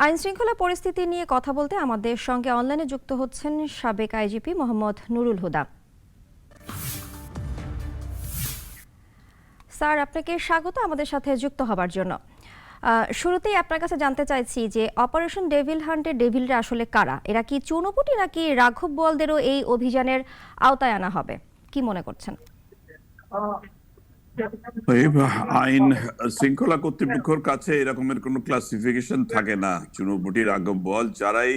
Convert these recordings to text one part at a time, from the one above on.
আইন শৃঙ্খলা পরিস্থিতি নিয়ে কথা বলতে আমাদের সঙ্গে অনলাইনে যুক্ত হচ্ছেন সাবেক আইজিপি মোহাম্মদ নুরুল হুদা। স্যার, আপনাকে স্বাগত আমাদের সাথে যুক্ত হবার জন্য। শুরুতেই আপনার কাছে জানতে চাইছি যে অপারেশন ডেভিল হান্টের ডেভিলরা আসলে কারা? এরা কি চুনোপুটি নাকি রাঘব বোয়ালদেরও এই অভিযানের আওতায় আনা হবে? কি মনে করছেন? আইন শৃঙ্খলা কর্তৃপক্ষের কাছে এরকমের কোনো ক্লাসিফিকেশন থাকে না। চুনোপুটি, রাঘব বোয়াল যারাই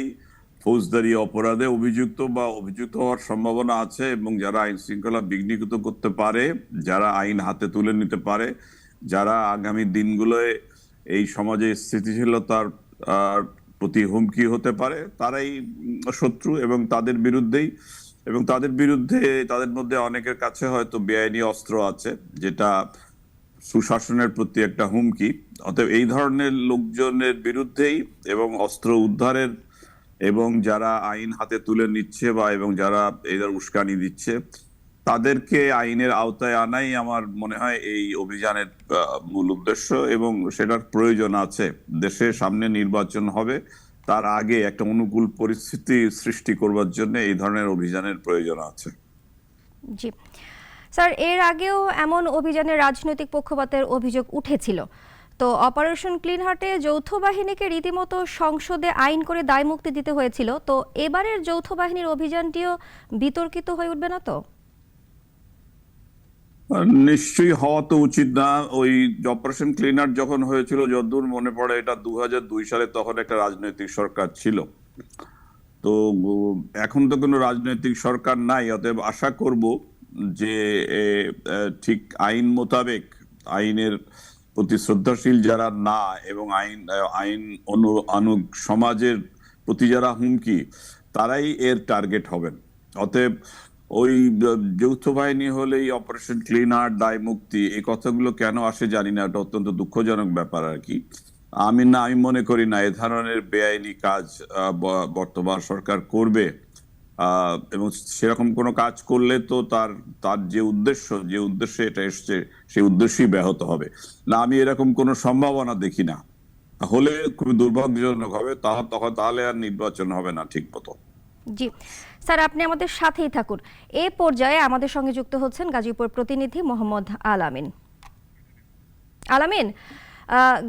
ফৌজদারি অপরাধে অভিযুক্ত বা অভিযুক্ত হওয়ার সম্ভাবনা আছে এবং যারা আইন শৃঙ্খলা বিঘ্নিত করতে পারে, যারা আইন হাতে তুলে নিতে পারে, যারা আগামী দিনগুলোয় এই সমাজে স্থিতিশীলতার প্রতি হুমকি হতে পারে, তারাই শত্রু এবং তাদের বিরুদ্ধেই তাদের মধ্যে অনেকের কাছে হয়তো বেআইনি অস্ত্র আছে, যেটা সুশাসনের প্রতি একটা হুমকি। অতএব এই ধরনের লোকজনের বিরুদ্ধেই এবং অস্ত্র উদ্ধারের এবং যারা আইন হাতে তুলে নিচ্ছে এবং যারা এদের উস্কানি দিচ্ছে তাদেরকে আইনের আওতায় আনাই আমার মনে হয় এই অভিযানের মূল উদ্দেশ্য, এবং সেটার প্রয়োজন আছে। দেশের সামনে নির্বাচন হবে, তার আগে একটা অনুকূল পরিস্থিতি সৃষ্টি করবার জন্য এই ধরনের অভিযানের প্রয়োজন আছে। জি স্যার, এর আগেও এমন অভিযানে রাজনৈতিক পক্ষপাতের অভিযোগ উঠেছিল। তো অপারেশন ক্লিন হার্টে যৌথ বাহিনীকে রীতিমতো সংসদে আইন করে দায় মুক্তি দিতে হয়েছিল। তো এবারের যৌথ বাহিনীর অভিযানটিও বিতর্কিত হয়ে উঠবে না তো? নিশ্চয়ই হওয়া তো উচিত না। ওই অপারেশন ক্লিন হার্ট যখন হয়েছিল, যতদূর মনে পড়ে, এটা 2002 সালে, তখন একটা রাজনৈতিক সরকার ছিল। তো এখন তো কোনো রাজনৈতিক সরকার নাই, অতএব আশা করব যে ঠিক আইন মোতাবেক, আইনের প্রতি শ্রদ্ধাশীল যারা না এবং আইন অনুগ সমাজের প্রতি যারা হুমকি, তারাই এর টার্গেট হবেন। অতএব ওই যৌথ বাহিনী হলেই অপারেশন ক্লিন হার্ট, দায় মুক্তি, এই কথাগুলো কেন আসে জানি না। এটা অত্যন্ত দুঃখজনক ব্যাপার আর কি। আমি মনে করি না এ ধরনের বেআইনি কাজ বর্তমান সরকার করবে, এবং সেরকম কোনো কাজ করলে তো তার যে উদ্দেশ্যে এটা এসছে, সেই উদ্দেশ্যই ব্যাহত হবে না। আমি এরকম কোনো সম্ভাবনা দেখি না। হলে খুবই দুর্ভাগ্যজনক হবে, তাহলে আর নির্বাচন হবে না ঠিক মতো। জি স্যার, আপনি আমাদের সাথেই থাকুন। এ পর্যায়ে আমাদের সঙ্গে যুক্ত হচ্ছেন গাজীপুর প্রতিনিধি মোহাম্মদ আলামিন। আলামিন,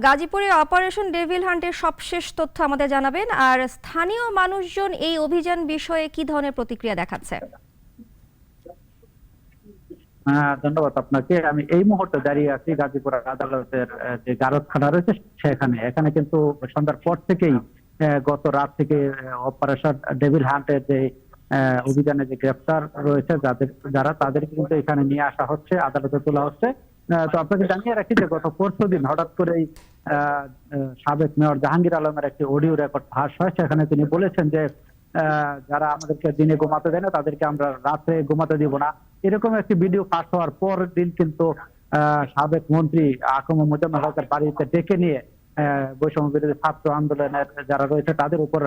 গাজীপুরে অপারেশন ডেভিল হান্টের সবশেষ তথ্য আমাদের জানাবেন, আর স্থানীয় মানুষজন এই অভিযান বিষয়ে কি ধরনের প্রতিক্রিয়া দেখাচ্ছে? ধন্যবাদ আপনাকে। আমি এই মুহূর্তে দাঁড়িয়ে আছি গাজীপুর আদালতের যে গারদখানা রয়েছে সেখানে। এখানে কিন্তু সন্ধ্যার পর থেকেই, গত রাত থেকে অপারেশন ডেভিল হান্টের যে অভিযানে যে গ্রেফতার রয়েছে তাদেরকে কিন্তু এখানে নিয়ে আসা হচ্ছে, আদালতে তোলা হচ্ছে। তো আপনাকে জানিয়ে রাখি যে গত পরশুদিন হঠাৎ করেই সাবেক মেয়র জাহাঙ্গীর আলমের একটি অডিও রেকর্ড ফাঁস হয়। সেখানে তিনি বলেছেন যে যারা আমাদেরকে দিনে ঘুমাতে দেয় না, তাদেরকে আমরা রাত্রে ঘুমাতে দিব না, এরকম একটি ভিডিও ফাঁস হওয়ার পর দিন কিন্তু সাবেক মন্ত্রী আকম মোজাম্মেল হকের বাড়িতে ডেকে নিয়ে বৈষম্য বিরোধী ছাত্র আন্দোলনের যারা রয়েছে তাদের উপর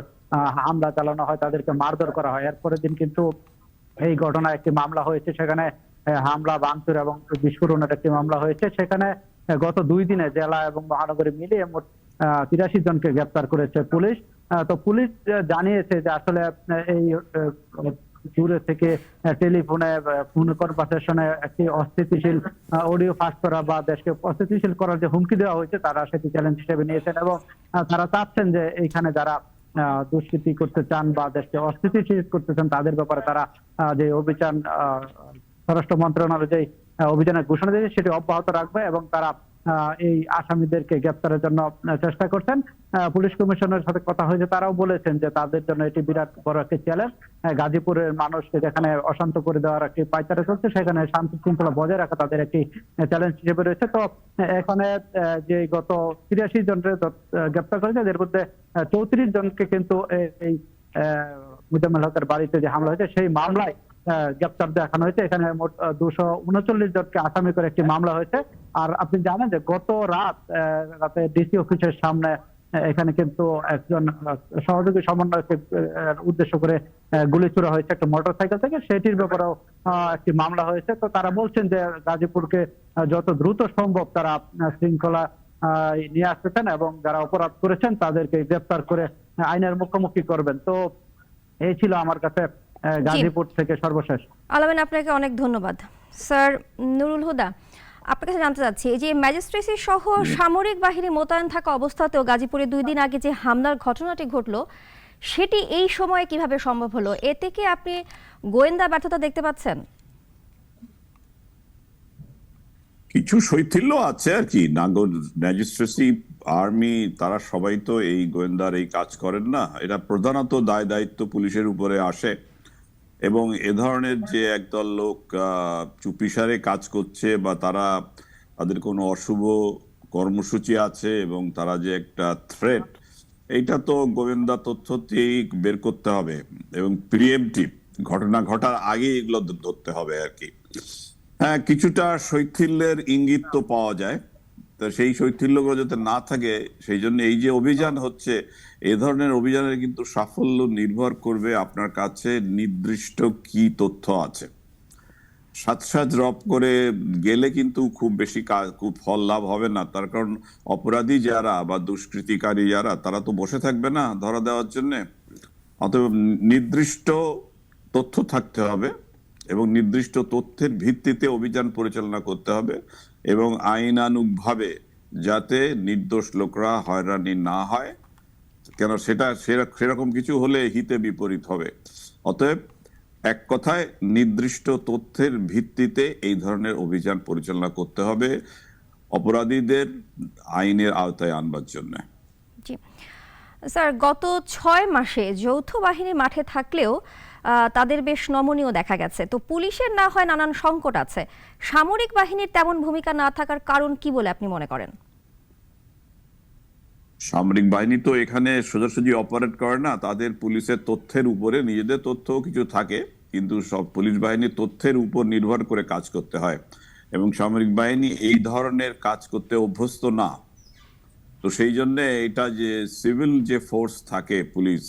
হামলা চালানো হয়, তাদেরকে মারধর করা হয়। এরপরের দিন কিন্তু এই ঘটনায় একটি মামলা হয়েছে, সেখানে হামলা, ভাঙচুর এবং বিস্ফোরণের একটি মামলা হয়েছে। সেখানে গত 2 দিনে জেলা এবং মহানগরী মিলিয়ে মোট 83 জনকে গ্রেপ্তার করেছে পুলিশ। তো পুলিশ জানিয়েছে যে আসলে এই দূরে থেকে টেলিফোনে ফোন কনভারসেশনে একটি অস্থিতিশীল অডিও ফাঁস করা বা দেশকে অস্থিতিশীল করার যে হুমকি দেওয়া হয়েছে, তারা সেটি চ্যালেঞ্জ হিসেবে নিয়েছেন এবং তারা চাচ্ছেন যে এইখানে যারা দুষ্কৃতি করতে চান বা দেশকে অস্থিতিশীল করতে চান, তাদের ব্যাপারে তারা যে অভিযান, স্বরাষ্ট্র মন্ত্রণালয় যে অভিযানের ঘোষণা দিয়েছে সেটি অব্যাহত রাখবে এবং তারা এই আসামিদেরকে গ্রেপ্তারের জন্য চেষ্টা করছেন। পুলিশ কমিশনের সাথে কথা হয়েছে, তারাও বলেছেন যে তাদের জন্য এটি বিরাট বড় একটি চ্যালেঞ্জ। গাজীপুরের মানুষকে যেখানে অশান্ত করে দেওয়ার একটি পায়তারা চলছে, সেখানে শান্তি শৃঙ্খলা বজায় রাখা তাদের একটি চ্যালেঞ্জ হিসেবে রয়েছে। তো এখানে যে গত 83 জনকে গ্রেপ্তার করেছে, এদের মধ্যে 34 জনকে কিন্তু এই মোজাম্মেল হকের বাড়িতে যে হামলা হয়েছে সেই মামলায় গ্রেপ্তার দেখানো হয়েছে। এখানে মোট 239 জনকে আসামি করে একটি মামলা হয়েছে। আর আপনি জানেন যে গত রাতে ডিসি অফিসের সামনে এখানে কিন্তু একজন সহযোগী সমন্বয়কে উদ্দেশ্য করে গুলি ছোড়া হয়েছে একটা মোটরসাইকেল থেকে, সেটির ব্যাপারেও একটি মামলা হয়েছে। তো তারা বলছেন যে গাজীপুরকে যত দ্রুত সম্ভব তারা শৃঙ্খলা নিয়ে আসতেছেন এবং যারা অপরাধ করেছেন তাদেরকে গ্রেপ্তার করে আইনের মুখোমুখি করবেন। তো এই ছিল আমার কাছে গাজীপুর থেকে সর্বশেষ। আলামিন, আপনাকে অনেক ধন্যবাদ। স্যার নুরুল হুদা, আপনার কাছে জানতে চাচ্ছি, এই যে ম্যাজিস্ট্রেসি সহ সামরিক বাহিনী মোতায়েন থাকা অবস্থাতেও গাজীপুরে 2 দিন আগে যে হামলার ঘটনাটি ঘটলো সেটি এই সময়ে কিভাবে সম্ভব হলো? এতে কি আপনি গোয়েন্দা ব্যর্থতা দেখতে পাচ্ছেন? কিছু শৈথিল্য আছে আর কি। ম্যাজিস্ট্রেসি, আর্মি, তারা সবাই তো এই গোয়েন্দার এই কাজ করেন না। এটা প্রধানত দায় দায়িত্ব পুলিশের উপরে আসে, এবং এ ধরনের যে একদল লোক চুপিসারে কাজ করছে বা তাদের কোনো অশুভ কর্মসূচি আছে এবং তারা যে একটা থ্রেট, এইটা তো গোয়েন্দা তথ্যতেই বের করতে হবে এবং প্রিএমটিভ ঘটনা ঘটার আগে এগুলো ধরতে হবে আর কি। হ্যাঁ, কিছুটা শৈথিল্যের ইঙ্গিত তো পাওয়া যায়। তো সেই শৈথিল্যগুলো যাতে না থাকে, সেই জন্য এই যে অভিযান হচ্ছে, এ ধরনের অভিযানের কিন্তু সাফল্য নির্ভর করবে আপনার কাছে নির্দিষ্ট কি তথ্য আছে। সাজ রব করে গেলে কিন্তু খুব বেশি খুব ফল লাভ হবে না। তার কারণ অপরাধী যারা বা দুষ্কৃতিকারী যারা, তারা তো বসে থাকবে না ধরা দেওয়ার জন্য। অতএব নির্দিষ্ট তথ্য থাকতে হবে এবং নির্দিষ্ট তথ্যের ভিত্তিতে অভিযান পরিচালনা করতে হবে, এবং আইনানুগভাবে, যাতে নির্দোষ লোকরা হয়রানি না হয়। কেন সেরকম কিছু হলে হিতে বিপরীত হবে। অতএব এক কথায় নির্দিষ্ট তথ্যের ভিত্তিতে এই ধরনের অভিযান পরিচালনা করতে হবে অপরাধীদের আইনের আওতায় আনবার জন্য। জি স্যার, গত 6 মাসে যৌথ বাহিনী মাঠে থাকলেও তাদের বেশ নমনীয় দেখা গেছে। তো পুলিশের না হয় নানান সংকট আছে, সামরিক বাহিনীর তেমন ভূমিকা না থাকার কারণ কি বলে আপনি মনে করেন? সামরিক বাহিনী তো এখানে সোজাসুজি অপারেট করে না। তাদের পুলিশের তথ্যের উপরে নিজেদের তথ্য কিছু থাকে, কিন্তু সব পুলিশ বাহিনীর তথ্যের উপর নির্ভর করে কাজ করতে হয়, এবং সামরিক বাহিনী এই ধরনের কাজ করতে অভ্যস্ত না। তো সেই জন্য এটা যে সিভিল যে ফোর্স থাকে পুলিশ,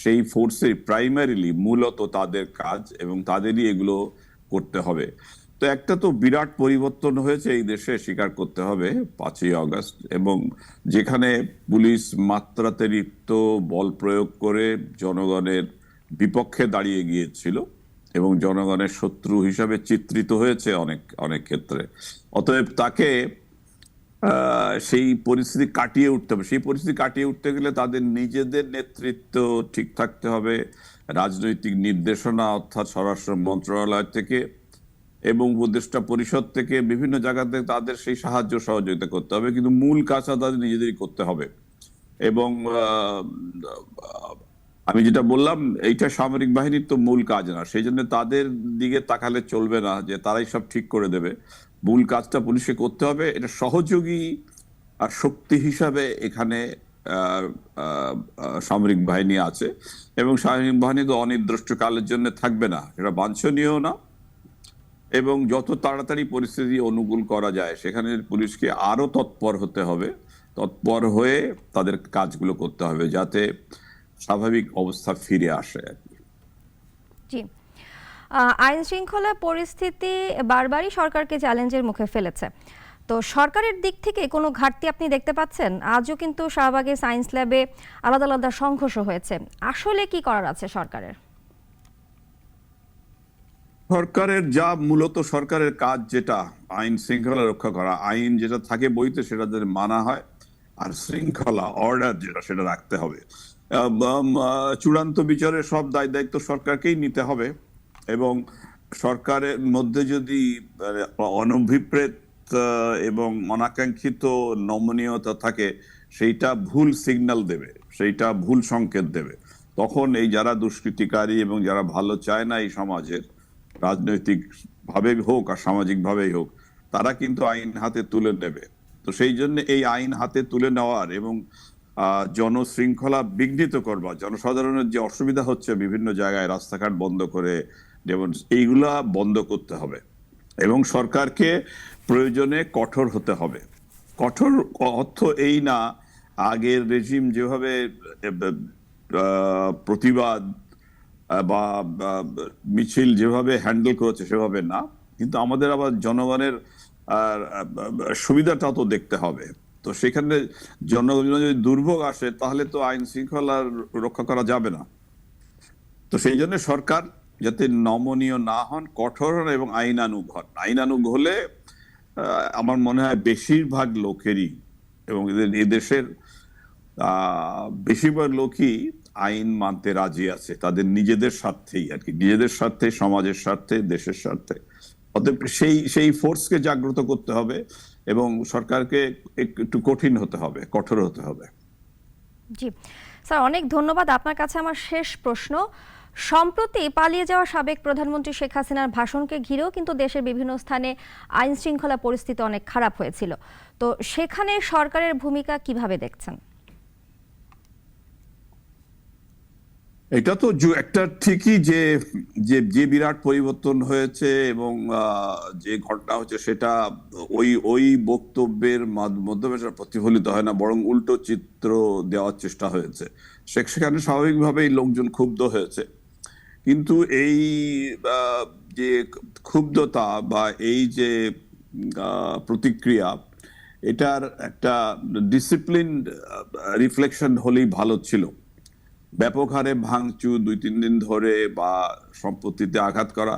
সেই ফোর্সে প্রাইমারিলি মূলত তাদের কাজ এবং তাদেরই এগুলো করতে হবে। তো একটা তো বিরাট পরিবর্তন হয়েছে এই দেশে, স্বীকার করতে হবে 5ই আগস্ট, এবং যেখানে পুলিশ মাত্রাতিরিক্ত বল প্রয়োগ করে জনগণের বিপক্ষে দাঁড়িয়ে গিয়েছিল এবং জনগণের শত্রু হিসাবে চিত্রিত হয়েছে অনেক অনেক ক্ষেত্রে। অতএব তাকে সেই পরিস্থিতি কাটিয়ে উঠতে হবে। সেই পরিস্থিতি কাটিয়ে উঠতে গেলে তাদের নিজেদের নেতৃত্ব ঠিক থাকতে হবে, রাজনৈতিক নির্দেশনা অর্থাৎ স্বরাষ্ট্র মন্ত্রণালয় থেকে এবং উপদেষ্টা পরিষদ থেকে বিভিন্ন জায়গা থেকে তাদের সেই সাহায্য সহযোগিতা করতে হবে, কিন্তু মূল কাজটা তাদের নিজেদেরই করতে হবে। এবং আমি যেটা বললাম, এইটা সামরিক বাহিনীর তো মূল কাজ না, সেই জন্য তাদের দিকে তাকালে চলবে না যে তারাই সব ঠিক করে দেবে। মূল কাজটা পুলিশকে করতে হবে। এটা সহযোগী আর শক্তি হিসাবে এখানে সামরিক বাহিনী আছে, এবং সামরিক বাহিনী তো অনির্দিষ্টকালের জন্য থাকবে না, সেটা বাঞ্ছনীয় না। এবং যত তাড়াতাড়ি পরিস্থিতি অনুকূল করা যায় সেখানে পুলিশকে আরো তৎপর হতে হবে, তৎপর হয়ে তাদের কাজগুলো করতে হবে যাতে স্বাভাবিক অবস্থা ফিরে আসে আর কি। জি, আইন শৃঙ্খলা পরিস্থিতি বারবারই সরকারকে চ্যালেঞ্জের মুখে ফেলেছে। তো সরকারের দিক থেকে কোনো ঘাটতি আপনি দেখতে পাচ্ছেন? আজও কিন্তু শাহবাগে সায়েন্স ল্যাবে আলাদা আলাদা সংঘর্ষ হয়েছে, আসলে কি করার আছে সরকারের? সরকারের মূলত সরকারের কাজ যেটা আইন শৃঙ্খলা রক্ষা করা, আইন যেটা থাকে বইতে সেটা যদি মানা হয়, আর শৃঙ্খলা অর্ডার যেটা সেটা রাখতে হবে। চূড়ান্ত বিচারের সব দায়িত্ব সরকারকেই নিতে হবে, এবং সরকারের মধ্যে যদি অনভিপ্রেত এবং অনাকাঙ্ক্ষিত নমনীয়তা থাকে, সেইটা ভুল সিগন্যাল দেবে, সেইটা ভুল সংকেত দেবে। তখন এই যারা দুষ্কৃতিকারী এবং যারা ভালো চায় না এই সমাজের, রাজনৈতিক ভাবে হোক আর সামাজিক ভাবেই হোক, তারা কিন্তু আইন হাতে তুলে নেবে। তো সেই জন্য এই আইন হাতে তুলে নেওয়ার এবং জনশৃঙ্খলা বিঘ্নিত করবার, জনসাধারণের যে অসুবিধা হচ্ছে বিভিন্ন জায়গায় রাস্তাঘাট বন্ধ করে, যেমন এইগুলা বন্ধ করতে হবে, এবং সরকারকে প্রয়োজনে কঠোর হতে হবে। কঠোর অর্থ এই না আগের রেজিম যেভাবে প্রতিবাদ বা মিছিল যেভাবে হ্যান্ডেল করেছে সেভাবে না, কিন্তু আমাদের আবার জনগণের সুবিধাটা তো দেখতে হবে। তো সেখানে জনগণ যদি দুর্ভোগ আসে তাহলে তো আইন শৃঙ্খলা রক্ষা করা যাবে না। তো সেই জন্য সরকার যাতে নমনীয় না হন, কঠোর হন এবং আইনানুগ হন। আইনানুগ হলে আমার মনে হয় বেশিরভাগ লোকেরই এবং এদেশের বেশিরভাগ লোকই আইন মানতে রাজি আছে, তাদের নিজেদের স্বার্থেই আর কি, নিজেদের স্বার্থে, সমাজের স্বার্থে, দেশের স্বার্থে। অতএব সেই ফোর্সকে জাগ্রত করতে হবে এবং সরকারকে একটু কঠিন হতে হবে, কঠোর হতে হবে। জি স্যার, অনেক ধন্যবাদ। আপনার কাছে আমার শেষ প্রশ্ন, সম্প্রতি পালিয়ে যাওয়া সাবেক প্রধানমন্ত্রী শেখ হাসিনার ভাষণকে ঘিরেও কিন্তু দেশের বিভিন্ন স্থানে আইন শৃঙ্খলা পরিস্থিতি অনেক খারাপ হয়েছিল, তো সেখানে সরকারের ভূমিকা কিভাবে দেখছেন? এটা তো একটা ঠিকই যে যে যে বিরাট পরিবর্তন হয়েছে এবং যে ঘটনা হচ্ছে সেটা ওই বক্তব্যের মাধ্যমে সেটা প্রতিফলিত হয় না, বরং উল্টো চিত্র দেওয়ার চেষ্টা হয়েছে। সেখানে স্বাভাবিকভাবেই লোকজন ক্ষুব্ধ হয়েছে, কিন্তু এই যে ক্ষুব্ধতা বা এই যে প্রতিক্রিয়া, এটার একটা ডিসিপ্লিন রিফ্লেকশন হলেই ভালো ছিল। ব্যাপক হারে ভাঙচুর 2-3 দিন ধরে বা সম্পত্তিতে আঘাত করা,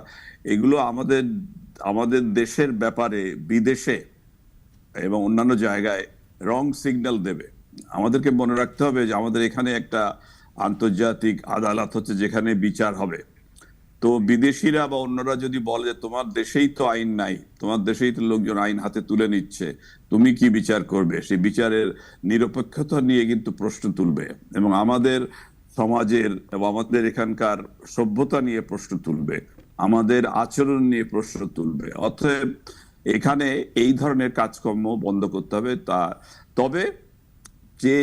এগুলো আমাদের দেশের ব্যাপারে বিদেশে এবং অন্যান্য জায়গায় রং সিগন্যাল দেবে। আমাদেরকে মনে রাখতে হবে যে আমাদের এখানে একটা আন্তর্জাতিক আদালত হচ্ছে যেখানে বিচার হবে। তো বিদেশিরা বা অন্যরা যদি বলে যে তোমার দেশেই তো আইন নাই, তোমার দেশেই তো লোকজন আইন হাতে তুলে নিচ্ছে, তুমি কি বিচার করবে, সেই বিচারের নিরপেক্ষতা নিয়ে কিন্তু প্রশ্ন তুলবে এবং আমাদের সমাজের এবং আমাদের এখানকার সভ্যতা নিয়ে প্রশ্ন তুলবে, আমাদের আচরণ নিয়ে প্রশ্ন তুলবে। অতএব এখানে এই ধরনের কাজকর্ম বন্ধ করতে হবে। তবে যে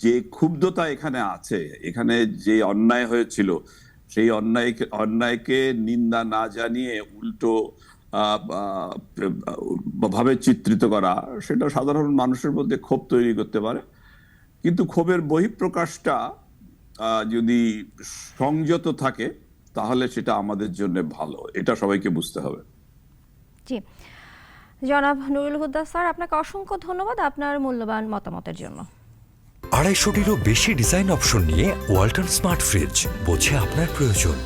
যে ক্ষুব্ধতা এখানে আছে, এখানে যে অন্যায় হয়েছিল, সেই অন্যায়কে নিন্দা না জানিয়ে উল্টো ভাবে চিত্রিত করা, সেটা সাধারণ মানুষের মধ্যে ক্ষোভ তৈরি করতে পারে। কিন্তু ক্ষোভের বহিঃপ্রকাশটা যদি সংযত থাকে তাহলে সেটা আমাদের জন্য ভালো, এটা সবাইকে বুঝতে হবে। জি জনাব নুরুল হুদা স্যার, আপনাকে অসংখ্য ধন্যবাদ আপনার মূল্যবান মতামতের জন্য। 250টিরও বেশি ডিজাইন অপশন নিয়ে ওয়ালটন স্মার্ট ফ্রিজ, বোঝে আপনার প্রয়োজন।